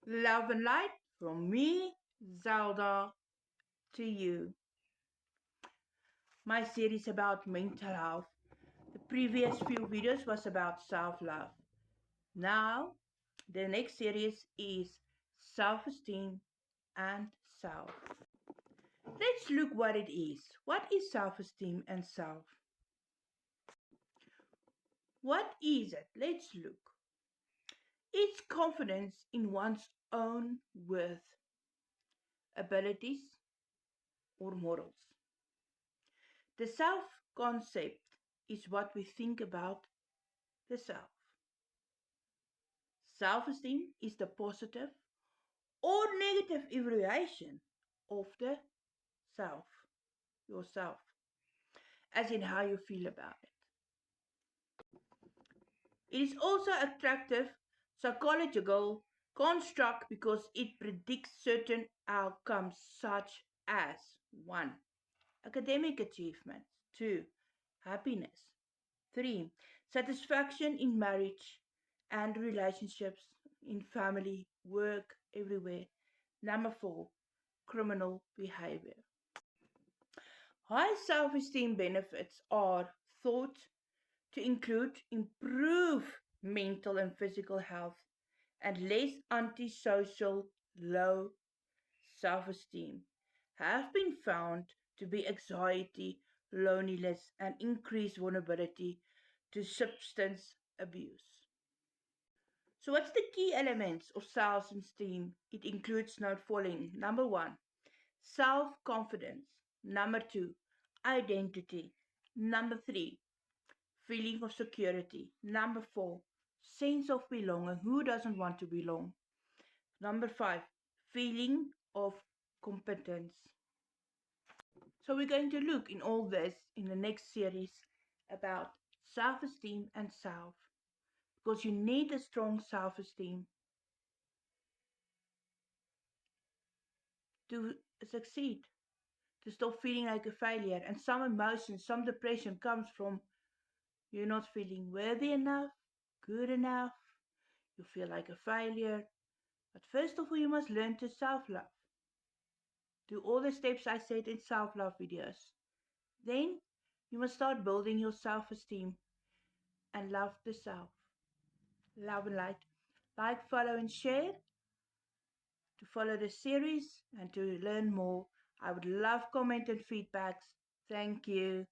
Love and light from me, Zelda, to you. My series about mental health. The previous few videos was about self-love. Now, the next series is self-esteem and self. Let's look what it is. What is self-esteem and self? What is it? Let's look. It's confidence in one's own worth, abilities, or morals. The self concept is what we think about the self. Self esteem is the positive or negative evaluation of the self, yourself, as in how you feel about it. It is also attractive psychological construct because it predicts certain outcomes such as 1. Academic achievements, 2. Happiness, 3. Satisfaction in marriage and relationships, in family, work, everywhere. Number 4. Criminal behavior. High self esteem benefits are thought to include improved mental and physical health and less antisocial low self esteem have been found to be anxiety, loneliness, and increased vulnerability to substance abuse. So, what's the key elements of self esteem? It includes note following. Number 1, self confidence. Number 2, identity. Number 3, feeling of security. Number 4, sense of belonging. Who doesn't want to belong? Number 5, feeling of competence. So we're going to look in all this in the next series about self-esteem and self, because you need a strong self-esteem to succeed, to stop feeling like a failure. And some emotion, some depression comes from you're not feeling worthy enough, good enough, you feel like a failure. But first of all, you must learn to self-love. Do all the steps I said in self-love videos. Then you must start building your self-esteem and love the self. Love and light. Like, follow, and share to follow the series and to learn more. I would love comment and feedbacks. Thank you.